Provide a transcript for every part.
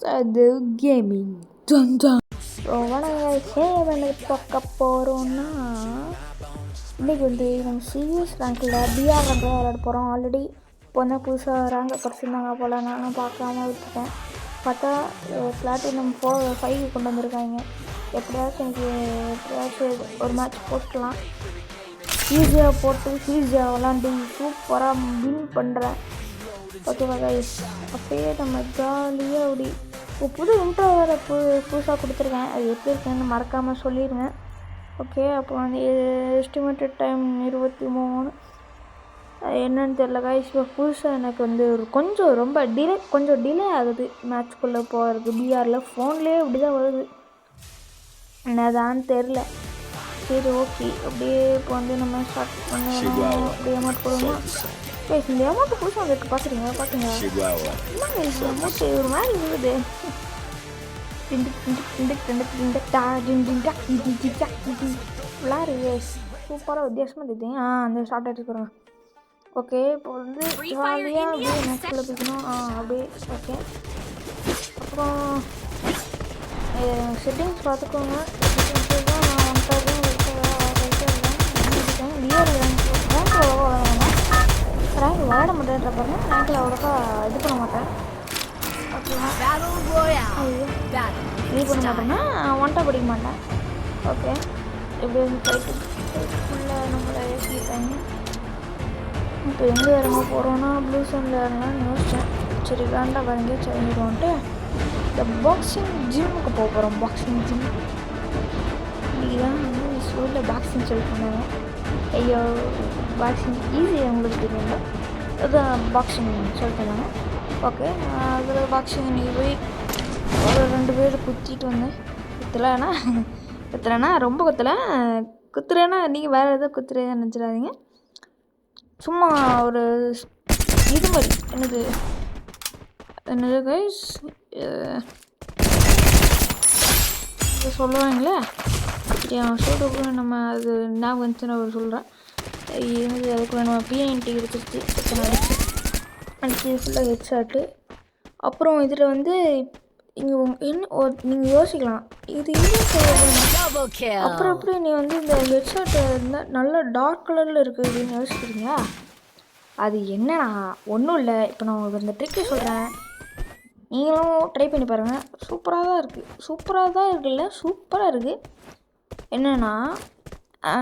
அது கேமிங் வணக்கம் பார்க்க போகிறோன்னா இன்றைக்கி வந்து நம்ம சிஎஸ் ரேங்கில் பிஆர் ரேங்கில் விளையாட போகிறோம். ஆல்ரெடி இப்போ வந்து புதுசாக ரேங்கை குறைச்சிருந்தாங்க போல், நானும் பார்க்காம விட்டுட்டேன். பார்த்தா பிளாட்டினம் 5 கொண்டு வந்திருக்காங்க. எப்படியாச்சும் ஒரு மேட்ச் போட்டுக்கலாம். ஈஸியாக போட்டு ஈஸியாக விளாண்டு சூப்பராக வின் பண்ணுறேன். ஓகேவா கைஸ், அப்படியே நம்ம ஜாலியாக அப்படி இப்போ புது இன்ட்ரோ வேறு புதுசாக கொடுத்துருக்கேன். அது எப்படி இருக்குன்னு மறக்காமல் சொல்லிடுங்க. ஓகே, அப்போ வந்து எஸ்டிமேட்டட் டைம் 23 என்னன்னு தெரில கைஸ். இப்போ புதுசாக எனக்கு வந்து கொஞ்சம் டிலே ஆகுது மேட்ச்குள்ளே போகிறது. பிஆரில் ஃபோன்லேயே இப்படி தான் வருது, என்னதான்னு தெரில. சரி ஓகே, அப்படியே இப்போ வந்து நம்ம ஸ்டார்ட் பண்ணணும். அப்படியே அமௌண்ட் போடுவோமா கைஸ்? இந்த அமௌண்ட்டு புதுசாக வந்துருக்கு, பார்க்குறீங்க அமௌண்ட்டு ஒரு மாதிரி இருக்குது. விளாடு சூப்பராக வித்தியாசமாக தெரியுது. அந்த ஸ்டார்ட் ஆகிட்டு ஓகே, இப்போ வந்து ஜாலியாக அப்படியே மேட்ச்சில் போய்க்கணும். அப்படியே ஓகே. அப்புறம் செட்டிங்ஸ் பார்த்துக்கோங்க. செட்டிங்ஸ் தான் நான் ரேங்க் விளையாட மாட்டேன்ற பாருங்க. ரேங்கில் அவ்வளோக்கா இது பண்ண மாட்டேன். ஓகேவா, இது பண்ண மாட்டேன்னா ஒன்ட்டா படிக்க மாட்டேன். ஓகே, எப்படி வந்து போயிட்டு ஃபுல்லாக நம்மளை ஏற்றிட்டாங்க. இப்போ எங்கே இறங்க போகிறோன்னா ப்ளூ சோனில் இறங்கலாம்னு யோசித்தேன். சரி வேண்டாம், வேறு எங்கேயாச்சும் இறங்கிடுவோன்ட்டு இந்த பாக்ஸிங் ஜிம்முக்கு போக போகிறோம். பாக்ஸிங் ஜிம் இன்றைக்கி தான் வந்து ஸ்கூலில் பாக்ஸிங் சொல்லி பண்ணாங்க. ஐயோ, பாக்ஸிங் ஈஸி உங்களுக்கு தெரியுங்களா? அதுதான் பாக்ஸிங் சொல்லி பண்ணாங்க. ஓகே, அதில் பாக்ஸிங் இன்றைக்கி போய் ஒரு 2 பேர் குத்திட்டு வந்தேன். குத்துறேன்னா ரொம்ப குத்துறேன்னா நீங்கள் வேறு எதாவது குத்துறேன்னு நினச்சிடாதீங்க. சும்மா ஒரு இது மாதிரி என்னது கைஸ் இது சொல்லுவாங்களே. சொல்கிறதுக்குள்ள நம்ம அது ஞாபகம் வந்துச்சுன்னு அவர் சொல்கிறேன். என்னது அதுக்குள்ள நம்ம பிஎன்டி எடுத்துருச்சு அடிச்சு ஃபுல்லாக ஹெட்ஷாட்டு. அப்புறம் இதில் வந்து இங்கே நீங்கள் யோசிக்கலாம், இது அப்புறம் எப்படி நீ வந்து இந்த ஹெட்ஷாட்டை இருந்தால் நல்ல டார்க் கலரில் இருக்குது அப்படின்னு யோசிக்கிறீங்க. அது என்னன்னா ஒன்றும் இல்லை. இப்போ நான் உங்களுக்கு இந்த ட்ரிக்கை சொல்கிறேன், நீங்களும் ட்ரை பண்ணி பாருங்கள். சூப்பராக இருக்குல்ல, சூப்பராக இருக்குது. என்னென்னா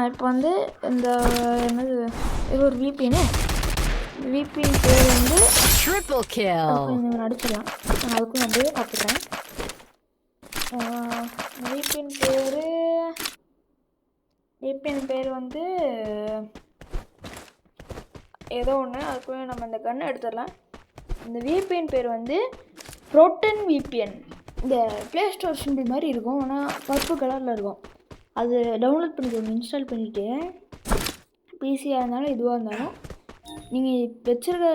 இப்போ வந்து இந்த என்னது இது ஒரு விபிஎன் பேர் வந்து அடிச்சிடலாம். நான் அதுக்கும் அப்படியே பார்த்துக்கிறேன். விபிஎன் பேர் வந்து ஏதோ ஒன்று, அதுக்குள்ளே நம்ம இந்த கன்னை எடுத்துடலாம். இந்த விபிஎன் பேர் வந்து ப்ரோட்டன் விபிஎன். இந்த ப்ளே ஸ்டோர் சிம்பிள் மாதிரி இருக்கும், ஆனால் பர்பிள் கலரில் இருக்கும். அது டவுன்லோட் பண்ணிக்கோங்க, இன்ஸ்டால் பண்ணிவிட்டு பிசியாக இருந்தாலும் எதுவாக இருந்தாலும் நீங்கள் வச்சுருக்க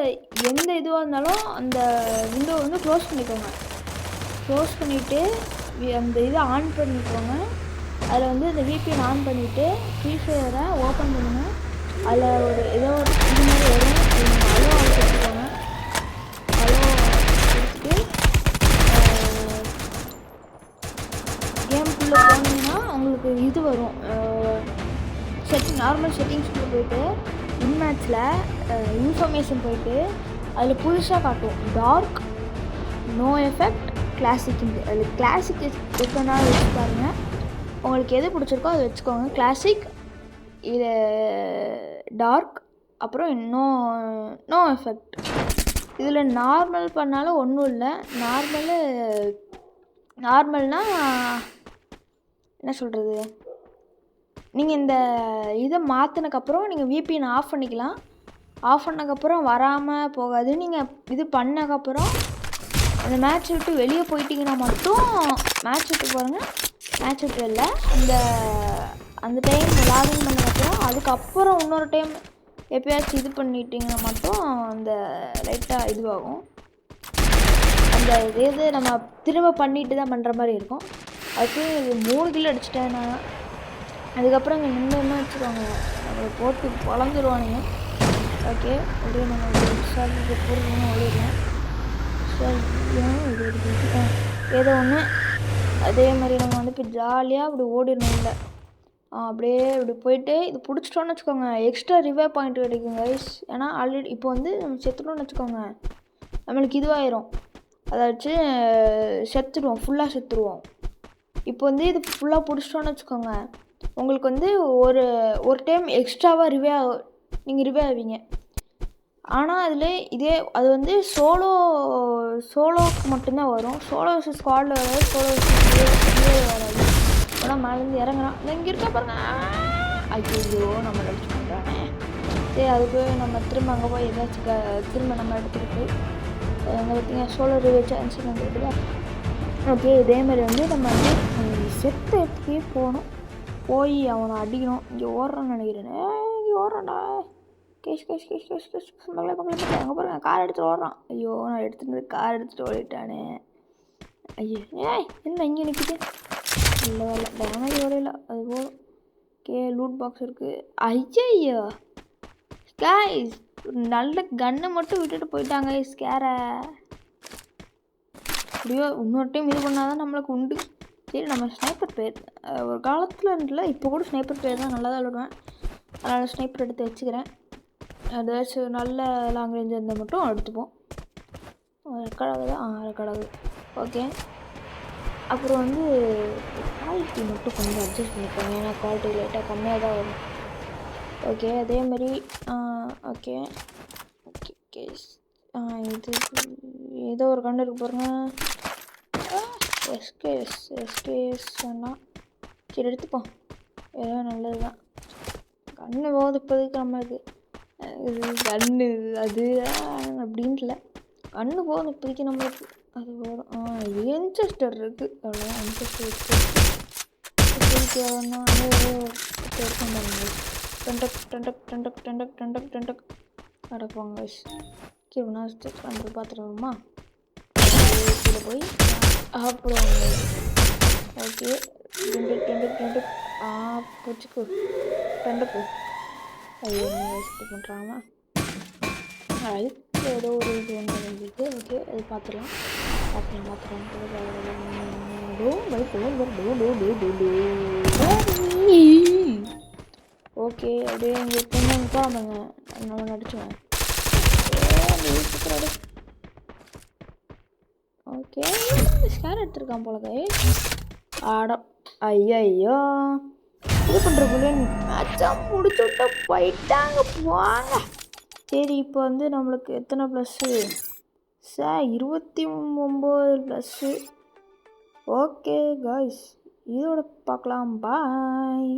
எந்த இதுவாக இருந்தாலும் அந்த விண்டோ வந்து க்ளோஸ் பண்ணிக்கோங்க. க்ளோஸ் பண்ணிவிட்டு அந்த இதை ஆன் பண்ணிக்கோங்க. அதில் வந்து அந்த விபிஎன் ஆன் பண்ணிவிட்டு ஃப்ரீ ஃபயரை ஓப்பன் பண்ணுங்கள். அதில் ஒரு ஏதோ ஒரு இது மாதிரி வரும், அலோ எடுத்துக்கோங்க. அலோ எடுத்துட்டு கேம்குள்ளே போனீங்கன்னா உங்களுக்கு இது வரும். நார்மல் செட்டிங்ஸ்குள்ளே போய்ட்டு இன்மேட்ச்சில் இன்ஃபர்மேஷன் போய்ட்டு அதில் புதுசாக காட்டும் டார்க், நோ எஃபெக்ட், கிளாசிக்னு. அதில் கிளாசிக் எதுனாலும் வச்சு பாருங்கள். உங்களுக்கு எது பிடிச்சிருக்கோ அதை வச்சுக்கோங்க. கிளாசிக், இது டார்க், அப்புறம் நோ எஃபெக்ட். இதில் நார்மல் பண்ணாலும் ஒன்றும் இல்லை. நார்மல்னால் என்ன சொல்கிறது, நீங்கள் இந்த இதை மாற்றினக்கப்புறம் நீங்கள் விபிஎன் ஆஃப் பண்ணிக்கலாம். ஆஃப் பண்ணக்கப்புறம் வராமல் போகாது. நீங்கள் இது பண்ணக்கப்புறம் அந்த மேட்ச் விட்டு வெளியே போயிட்டீங்கன்னா மட்டும் மேட்ச் விட்டு பாருங்கள். மேட்ச் விட்டு இல்லை, அந்த டைம் லாகின் பண்ணக்கப்புறம் அதுக்கப்புறம் இன்னொரு டைம் எப்போயாச்சும் இது பண்ணிட்டீங்கன்னா மட்டும் அந்த லைட்டாக இதுவாகும். அந்த இது நம்ம திரும்ப பண்ணிட்டு தான் பண்ணுற மாதிரி இருக்கும். அதுக்கு 3 கிலோ அடிச்சிட்டேன் நான். அதுக்கப்புறம் இங்கே நின்று வச்சுருவாங்க, நம்மளை போட்டு வளர்ந்துருவானுங்க. ஓகே, அப்படியே நம்ம சார்ஜ் போடுறோம். ஓடிடுவோம். சார்ஜ் இது ஏதோ ஒன்று. அதே மாதிரி நம்ம வந்து இப்போ ஜாலியாக அப்படி ஓடிடணும். இல்லை அப்படியே இப்படி போயிட்டு இது பிடிச்சிட்டோன்னு வச்சுக்கோங்க, எக்ஸ்ட்ரா ரிவே பாயிண்ட் கிடைக்கும் கைஸ். ஏன்னா ஆல்ரெடி இப்போ வந்து நம்ம செத்துட்டோன்னு வச்சுக்கோங்க, நம்மளுக்கு இதுவாயிரும். அதை வச்சு செத்துடுவோம், ஃபுல்லாக செத்துருவோம். இப்போ வந்து இது ஃபுல்லாக பிடிச்சிட்டோன்னு வச்சுக்கோங்க, உங்களுக்கு வந்து ஒரு டைம் எக்ஸ்ட்ராவாக நீங்கள் ரிவே ஆவீங்க. ஆனால் அதில் அது வந்து சோலோவுக்கு மட்டும்தான் வரும். சோலோ வர்சஸ் ஸ்குவாடில் வராது, சோலோ வர்சஸ் வராது. ஆனால் மேலேருந்து இறங்குறான், இங்கே இருக்க பாருங்க. ஐயோ நம்ம அடிச்சு பண்ணுறாங்க. சரி, அதுக்கு நம்ம திரும்ப அங்கே போய் ஏதாச்சும் திரும்ப நம்ம இடத்துக்கு போய் அங்கே பார்த்தீங்க சோலோ ரிவே சான்ஸ் வந்துருக்குதா. ஓகே, இதேமாதிரி வந்து நம்ம வந்து செத்த இடத்துக்கே போய் அவனை அடிக்கணும். இங்கே ஓடுறான்னு நினைக்கிறேன். இங்கே ஓடுறான்டா. கேஷ் மகளே அங்கே பாருங்க, கார் எடுத்துகிட்டு ஓடுறான். ஐயோ, நான் எடுத்துட்டு கார் எடுத்துகிட்டு ஓடிட்டானே. ஐயோ என்ன இங்கே நிற்கிது? இல்லை வரல, டேமேஜ் ஓடையில அது போதும். ஓகே, லூட் பாக்ஸ் இருக்குது. ஐயோ கைஸ், நல்ல கன்னை மட்டும் விட்டுட்டு போயிட்டாங்க ஸ்கேரை. அப்படியோ இன்னொரு டைம் இது பண்ணால் தான் நம்மளுக்கு உண்டு. சரி, நம்ம ஸ்னைப்பர் பேர் ஒரு காலத்தில் இருந்துல, இப்போ கூட ஸ்னைப்பர் பேர் தான் நல்லா தான் விடுவேன். அதனால் ஸ்னைப்பர் எடுத்து வச்சுக்கிறேன். ஏதாச்சும் நல்ல லாங் ரேஞ்ச் இருந்தால் மட்டும் எடுத்துப்போம். ரெக்கார்ட் ஆகுது? ரெக்கார்ட் ஆகுது. ஓகே, அப்புறம் வந்து குவாலிட்டி மட்டும் கொஞ்சம் அட்ஜஸ்ட் பண்ணிப்போம், ஏன்னா குவாலிட்டி லைட்டாக கம்மியாக தான் வரும். ஓகே, அதேமாதிரி ஓகே ஓகே ஓகே இது ஏதோ ஒரு கண்ணு இருக்கு பாருங்க. எஸ்கேஎஸ் வேணாம், சரி எடுத்துப்போம், ஏதோ நல்லது தான். கண்ணு போகுது இப்போதைக்கு நம்மளுக்கு. கண்ணு அது அப்படின்ட்டுல, கண்ணு போகுது இப்போதைக்கு நம்மளுக்கு. அது போதும். வின்செஸ்டர் இருக்குது, அவ்வளோதான். வின்செஸ்டர் இப்போதைக்கு எவ்வளோன்னா டண்டக் அடப்பாங்க. கீழே நான் வந்து பார்த்துட்டு வருமா? கீழே போய் அப்புறம் ஓகே, டண்டக் பூச்சிக்கு டண்டக்கு. ஐயோ, வேஸ்ட் பண்ணுறாங்க. அதுக்கு ஏதோ ஒரு இது ஒன்று வந்துருக்கு. ஓகே, அது பார்த்துக்கலாம். ஓகே, அப்படியே இங்கே பொண்ணு போகிறாங்க, நம்ம நடிச்சுவேன். ஓகே, ஸ்கேர் எடுத்துருக்கான் போல கைஸ். ஐயோ, இது பண்ணுறக்குள்ளே மேட்சாக முடிச்சு விட்டா போயிட்டாங்க போவாங்க. சரி, இப்போ வந்து நம்மளுக்கு எத்தனை ப்ளஸ்ஸு? 29 ப்ளஸ்ஸு. ஓகே காய்ஸ், இதோட பார்க்கலாம். பாய்.